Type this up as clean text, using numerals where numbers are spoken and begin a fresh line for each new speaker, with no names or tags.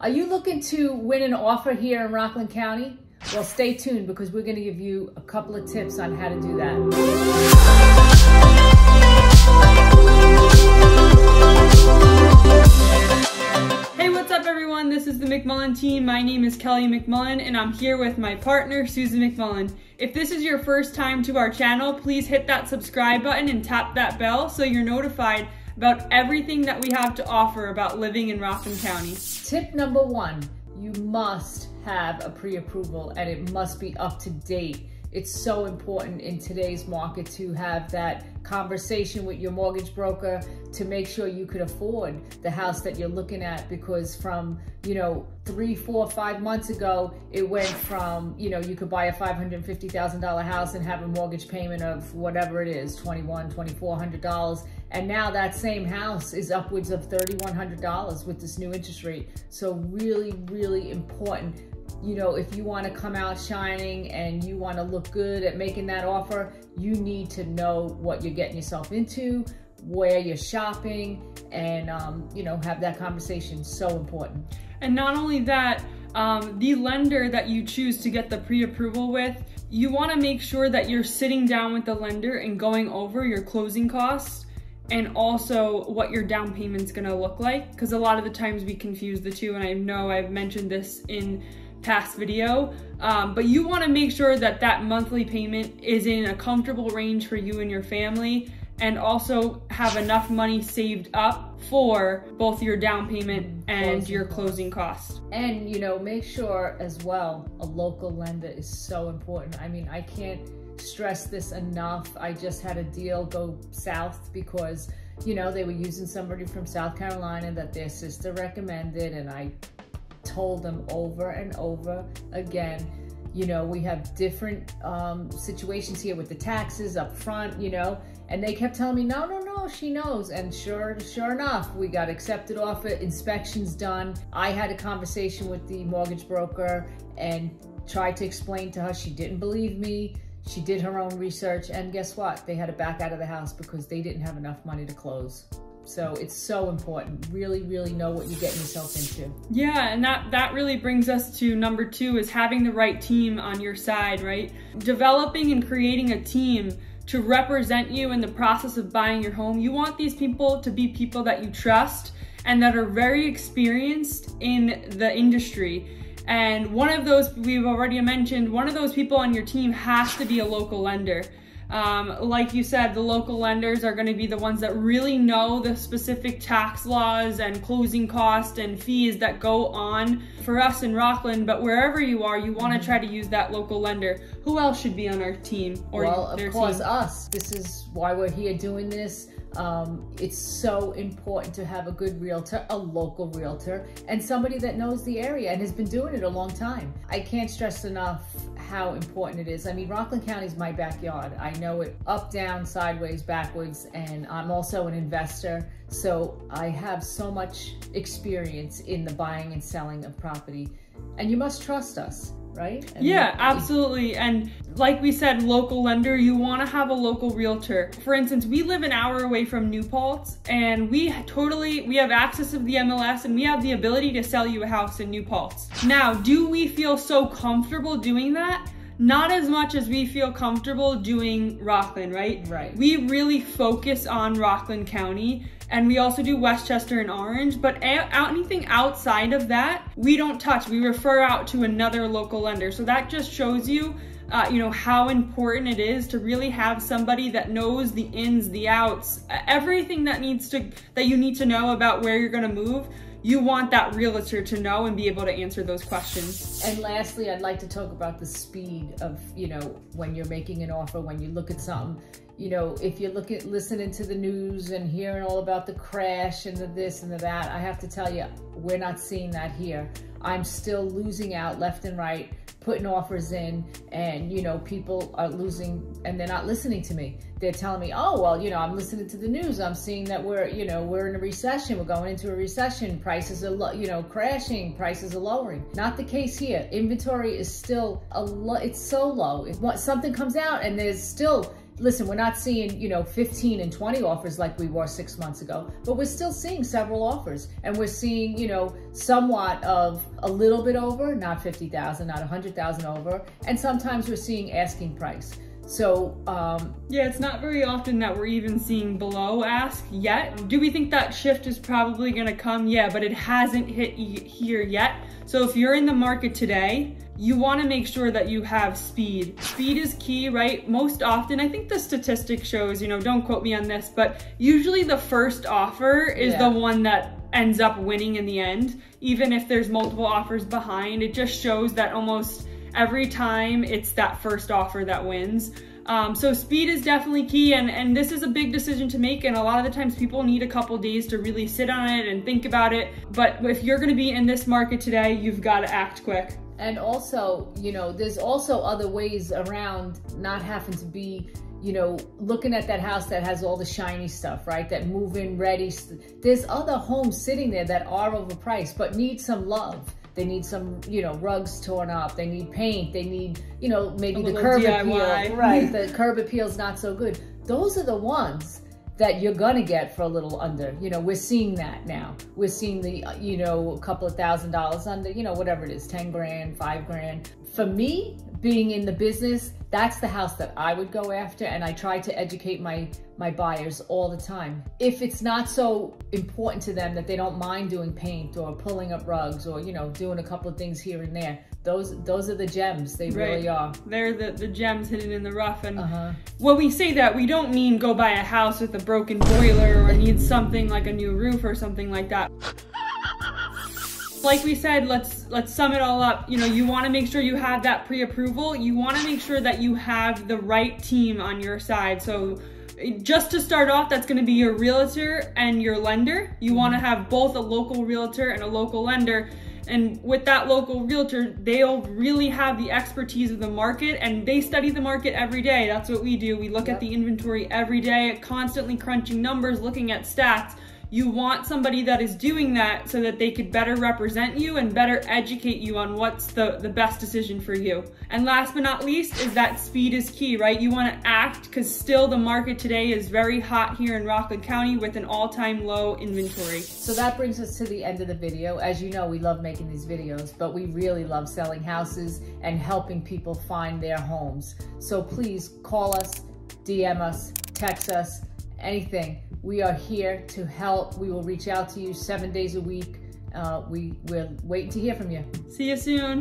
Are you looking to win an offer here in Rockland County? Well, stay tuned because we're going to give you a couple of tips on how to do that.
Hey, what's up everyone? This is the McMullen team. My name is Kelly McMullen and I'm here with my partner, Susan McMullen. If this is your first time to our channel, please hit that subscribe button and tap that bell so you're notified about everything that we have to offer about living in Rockland County.
Tip number one, you must have a pre-approval and it must be up to date. It's so important in today's market to have that conversation with your mortgage broker to make sure you could afford the house that you're looking at, because from, 3, 4, 5 months ago, it went from, you could buy a $550,000 house and have a mortgage payment of whatever it is, $2,100, $2,400. And now that same house is upwards of $3,100 with this new interest rate. So really, really important. If you want to come out shining and you want to look good at making that offer, you need to know what you're getting yourself into, where you're shopping, and, have that conversation. So important.
And not only that, the lender that you choose to get the pre-approval with, you want to make sure that you're sitting down with the lender and going over your closing costs and also what your down payment's going to look like. Because a lot of the times we confuse the two, and I know I've mentioned this in past video, but you want to make sure that that monthly payment is in a comfortable range for you and your family, and also have enough money saved up for both your down payment and your closing costs.
And make sure as well, a local lender is so important. I mean, I can't stress this enough. I just had a deal go south because they were using somebody from South Carolina that their sister recommended, and I told them over and over again, we have different situations here with the taxes up front, and they kept telling me, no, she knows. And sure enough, we got accepted offer, inspections done. I had a conversation with the mortgage broker and tried to explain to her. She didn't believe me. She did her own research, and guess what? They had to back out of the house because they didn't have enough money to close. So it's so important. Really, really know what you're getting yourself into.
Yeah, and that really brings us to number 2, is having the right team on your side, right? Developing and creating a team to represent you in the process of buying your home. You want these people to be people that you trust and that are very experienced in the industry. And one of those, we've already mentioned, one of those people on your team has to be a local lender. Like you said, the local lenders are going to be the ones that really know the specific tax laws and closing costs and fees that go on for us in Rockland. But wherever you are, you want to try to use that local lender. Who else should be on our team?
Well, of course, us. This is why we're here doing this. It's so important to have a good realtor, a local realtor, and somebody that knows the area and has been doing it a long time. I can't stress enough how important it is. I mean, Rockland County is my backyard. I know it up, down, sideways, backwards, and I'm also an investor. So I have so much experience in the buying and selling of property, and you must trust us. Right?
Yeah, absolutely. And like we said, local lender, you want to have a local realtor. For instance, we live an hour away from New Paltz, and we have access to the MLS, and we have the ability to sell you a house in New Paltz. Now, do we feel so comfortable doing that? Not as much as we feel comfortable doing Rockland, right?
Right.
We really focus on Rockland County, and we also do Westchester and Orange, but anything outside of that, we don't touch. We refer out to another local lender. So that just shows you, how important it is to really have somebody that knows the ins, the outs, everything that you need to know about where you're gonna move. You want that realtor to know and be able to answer those questions.
And lastly, I'd like to talk about the speed of, when you're making an offer, when you look at something, if you're listening to the news and hearing all about the crash and the this and the that, I have to tell you, we're not seeing that here. I'm still losing out left and right, putting offers in, and people are losing and they're not listening to me. They're telling me, oh, well, I'm listening to the news. I'm seeing that we're in a recession. We're going into a recession. Prices are, crashing. Prices are lowering. Not the case here. Inventory is still it's so low. If something comes out and there's still listen, we're not seeing, 15 and 20 offers like we were 6 months ago, but we're still seeing several offers, and we're seeing, somewhat of a little bit over, not 50,000, not 100,000 over, and sometimes we're seeing asking price. So,
yeah, it's not very often that we're even seeing below ask yet. Do we think that shift is probably gonna come? Yeah, but it hasn't hit here yet. So if you're in the market today, you wanna make sure that you have speed. Speed is key, right? Most often, I think the statistic shows, don't quote me on this, but usually the first offer is the one that ends up winning in the end. Even if there's multiple offers behind, it just shows that almost every time it's that first offer that wins. So speed is definitely key, and this is a big decision to make, and a lot of the times people need a couple days to really sit on it and think about it. But if you're gonna be in this market today, you've gotta act quick.
And also, there's also other ways around not having to be, looking at that house that has all the shiny stuff, right? That move-in ready. There's other homes sitting there that are overpriced, but need some love. They need some, rugs torn up. They need paint. They need, maybe the curb appeal. Right, the curb appeal's not so good. Those are the ones that you're gonna get for a little under. We're seeing that now. We're seeing the, a couple of $1,000s under, whatever it is, 10 grand, 5 grand. For me, being in the business, that's the house that I would go after, and I try to educate my buyers all the time. If it's not so important to them that they don't mind doing paint or pulling up rugs or, doing a couple of things here and there, those are the gems. They really are.
They're the gems hidden in the rough. And when we say that, we don't mean go buy a house with a broken boiler or need something like a new roof or something like that. Like we said, let's sum it all up. You want to make sure you have that pre-approval. You want to make sure that you have the right team on your side. So just to start off, that's going to be your realtor and your lender. You want to have both a local realtor and a local lender. And with that local realtor, they'll really have the expertise of the market, and they study the market every day. That's what we do. We look at the inventory every day, constantly crunching numbers, looking at stats. You want somebody that is doing that so that they could better represent you and better educate you on what's the best decision for you. And last but not least is that speed is key, right? You want to act, because still the market today is very hot here in Rockland County with an all-time low inventory.
So that brings us to the end of the video. As you know, we love making these videos, but we really love selling houses and helping people find their homes. So please call us, DM us, text us, anything. We are here to help. We will reach out to you 7 days a week. We're waiting to hear from you.
See you soon.